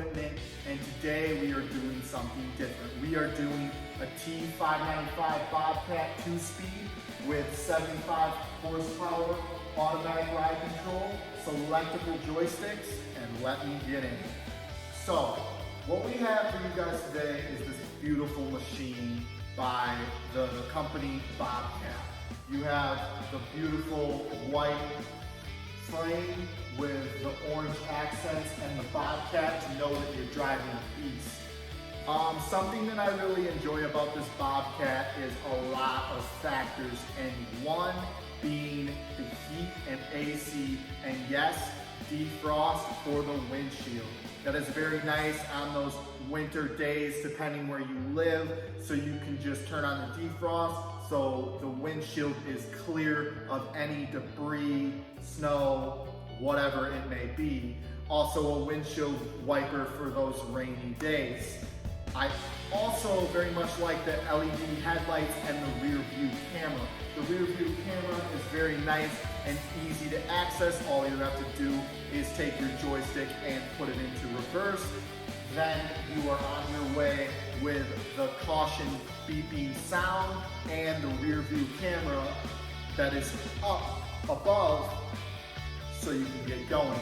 equipment, and today we are doing something different. We are doing a T595 Bobcat 2-speed with 75 horsepower, automatic ride control, selectable joysticks, and let me get in. So, what we have for you guys today is this beautiful machine by the company Bobcat. You have the beautiful white frame with the orange accents and the Bobcat to know that you're driving a piece. Something that I really enjoy about this Bobcat is a lot of factors, and one being the heat and AC, and yes, defrost for the windshield. That is very nice on those winter days, depending where you live, so you can just turn on the defrost so the windshield is clear of any debris, snow, whatever it may be. Also a windshield wiper for those rainy days. I also very much like the LED headlights and the rear view camera. The rear view camera is very nice and easy to access. All you have to do is take your joystick and put it into reverse. Then you are on your way with the caution beeping sound and the rear view camera that is up above so you can get going.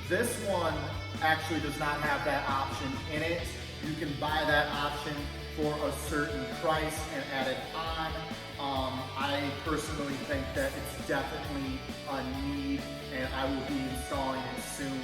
This one actually does not have that option in it. You can buy that option for a certain price and add it on. I personally think that it's definitely a need, and I will be installing it soon.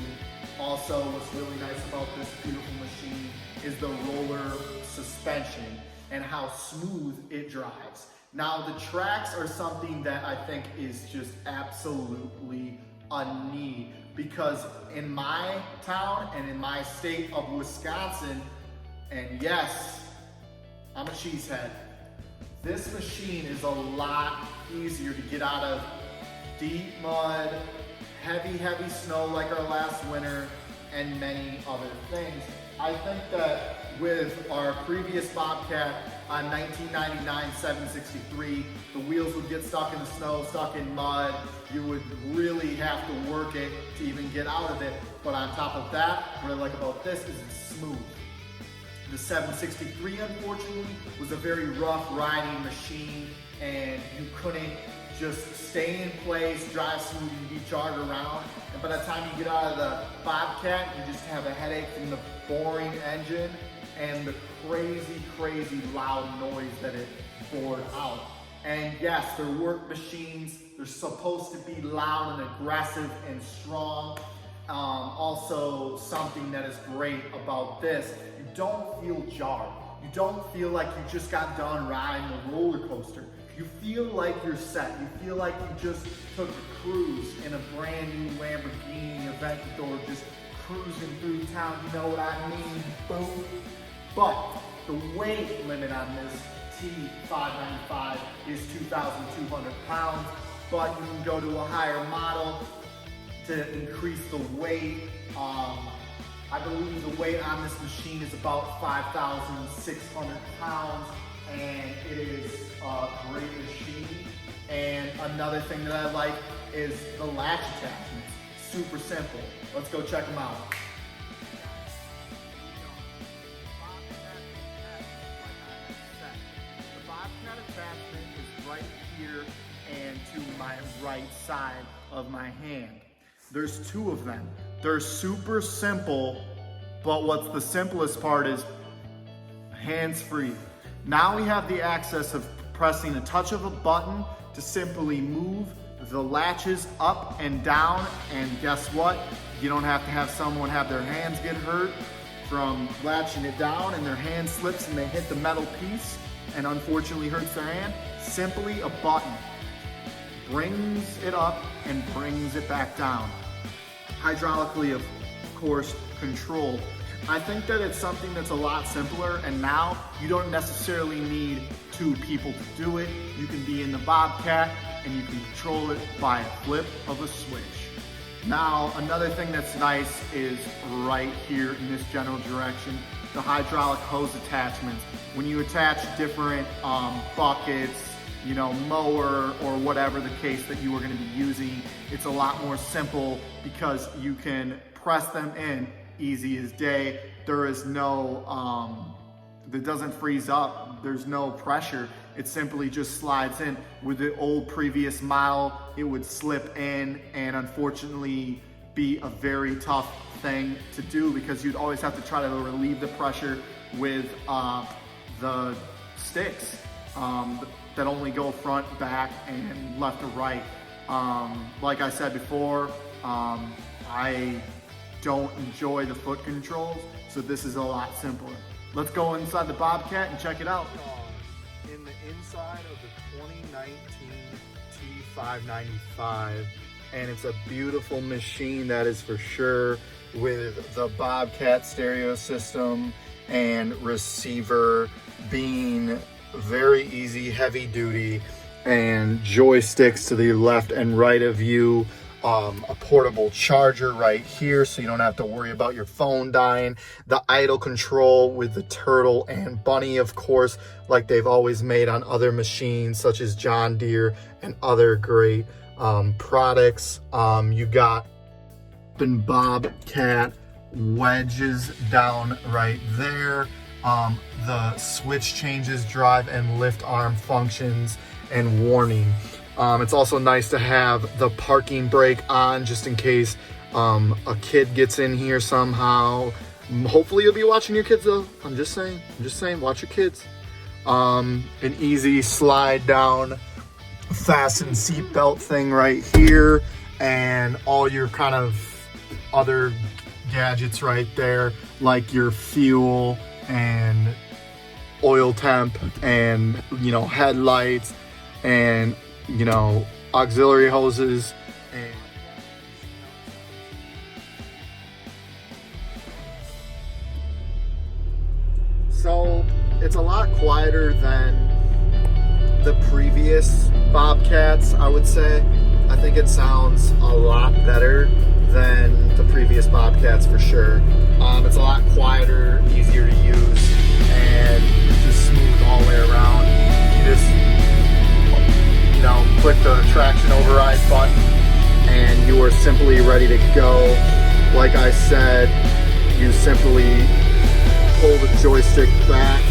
Also, what's really nice about this beautiful machine is the roller suspension and how smooth it drives. Now, the tracks are something that I think is just absolutely a need, because in my town and in my state of Wisconsin, and yes, I'm a cheesehead, this machine is a lot easier to get out of deep mud, heavy snow like our last winter, and many other things. I think that with our previous Bobcat on 1999 763, the wheels would get stuck in the snow, stuck in mud. You would really have to work it to even get out of it. But on top of that, what I like about this is it's smooth. The 763, unfortunately, was a very rough riding machine, and you couldn't just stay in place, drive smooth, and be jogged around. And by the time you get out of the Bobcat, you just have a headache from the boring engine and the crazy loud noise that it bored out. And yes, they're work machines. They're supposed to be loud and aggressive and strong. Also, something that is great about this, you don't feel jarred. You don't feel like you just got done riding a roller coaster. You feel like you're set. You feel like you just took a cruise in a brand new Lamborghini Aventador, just cruising through town, you know what I mean? Boom. But the weight limit on this T595 is 2,200 pounds, but you can go to a higher model to increase the weight. I believe the weight on this machine is about 5,600 pounds, and it is a great machine. And another thing that I like is the latch attachments. Super simple. Let's go check them out. The Bobcat attachment is right here and to my right side of my hand. There's two of them. They're super simple, but what's the simplest part is hands-free. Now we have the access of pressing a touch of a button to simply move the latches up and down, and guess what? You don't have to have someone have their hands get hurt from latching it down and their hand slips and they hit the metal piece and unfortunately hurts their hand. Simply a button brings it up and brings it back down. Hydraulically, of course, controlled. I think that it's something that's a lot simpler, and now you don't necessarily need two people to do it. You can be in the Bobcat and you can control it by a flip of a switch. Now, another thing that's nice is right here in this general direction, the hydraulic hose attachments. When you attach different buckets, you know, mower or whatever the case that you are going to be using, it's a lot more simple because you can press them in easy as day. There is no, it doesn't freeze up. There's no pressure. It simply just slides in. With the old previous model, it would slip in and unfortunately be a very tough thing to do because you'd always have to try to relieve the pressure with the sticks that only go front, back, and left or right. Like I said before, I don't enjoy the foot controls, so this is a lot simpler. Let's go inside the Bobcat and check it out. In the inside of the 2019 T595, and it's a beautiful machine, that is for sure, with the Bobcat stereo system and receiver being very easy, heavy duty, and joysticks to the left and right of you. A portable charger right here so you don't have to worry about your phone dying. The idle control with the turtle and bunny, of course, like they've always made on other machines such as John Deere and other great products. You got Bobcat wedges down right there. The switch changes, drive and lift arm functions, and warning. It's also nice to have the parking brake on just in case a kid gets in here somehow. Hopefully you'll be watching your kids though. I'm just saying, watch your kids. An easy slide down, fasten seatbelt thing right here, and all your kind of other gadgets right there, like your fuel and oil temp and, you know, headlights and, you know, auxiliary hoses. And so it's a lot quieter than the previous Bobcats, I would say. I think it sounds a lot better than the previous Bobcats for sure. It's a lot quieter, easier to use, and just smooth all the way around. You just, you know, click the traction override button and you are simply ready to go. Like I said, you simply pull the joystick back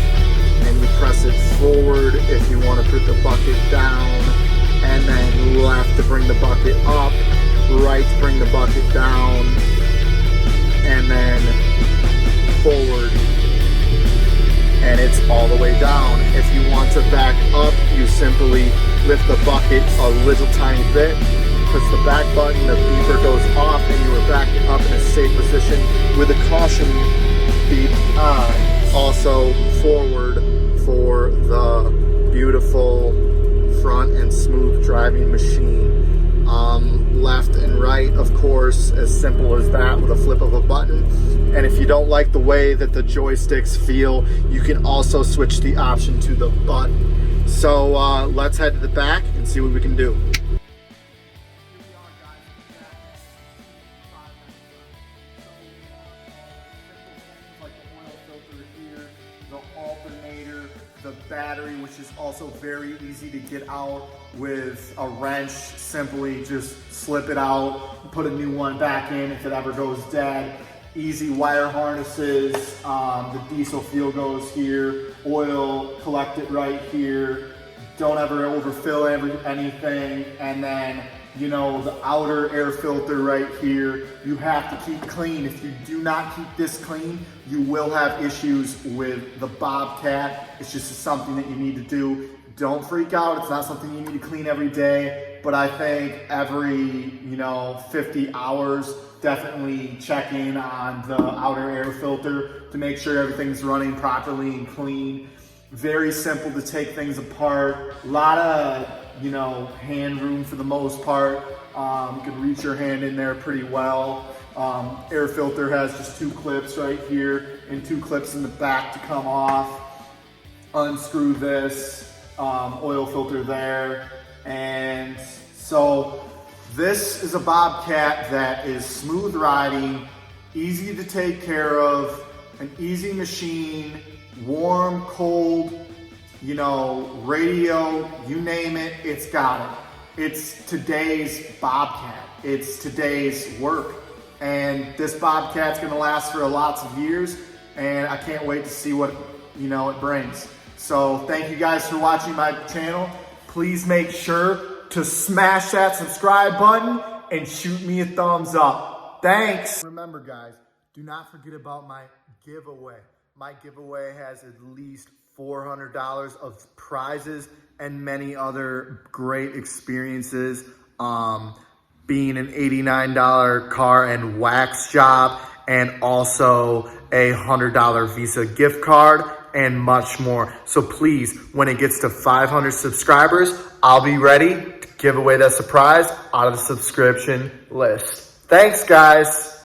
and you press it forward if you want to put the bucket down, and then left to bring the bucket up, right to bring the bucket down, and then forward, and it's all the way down. If you want to back up, you simply lift the bucket a little tiny bit, push the back button, the beeper goes off, and you are backing up in a safe position with a caution beep on. Also forward for the beautiful front and smooth driving machine. Left and right, of course, as simple as that with a flip of a button. And if you don't like the way that the joysticks feel, you can also switch the option to the button. So let's head to the back and see what we can do. The battery, which is also very easy to get out with a wrench. Simply just slip it out, put a new one back in if it ever goes dead. Easy wire harnesses, the diesel fuel goes here, oil, collect it right here. Don't ever overfill anything. And then, you know, the outer air filter right here, you have to keep clean. If you do not keep this clean, you will have issues with the Bobcat. It's just something that you need to do. Don't freak out. It's not something you need to clean every day, but I think every, 50 hours, definitely check in on the outer air filter to make sure everything's running properly and clean. Very simple to take things apart. A lot of, hand room for the most part. You can reach your hand in there pretty well. Air filter has just 2 clips right here and 2 clips in the back to come off. Unscrew this, oil filter there. And so this is a Bobcat that is smooth riding, easy to take care of, an easy machine, warm, cold, radio, you name it, it's got it. It's today's Bobcat. It's today's work. and this Bobcat's gonna last for lots of years, and I can't wait to see what it brings. So thank you guys for watching my channel. Please make sure to smash that subscribe button and shoot me a thumbs up. Thanks. Remember guys, do not forget about my giveaway. My giveaway has at least $400 of prizes and many other great experiences. Being an $89 car and wax job, and also a $100 Visa gift card, and much more. So please, when it gets to 500 subscribers, I'll be ready to give away that surprise out of the subscription list. Thanks, guys.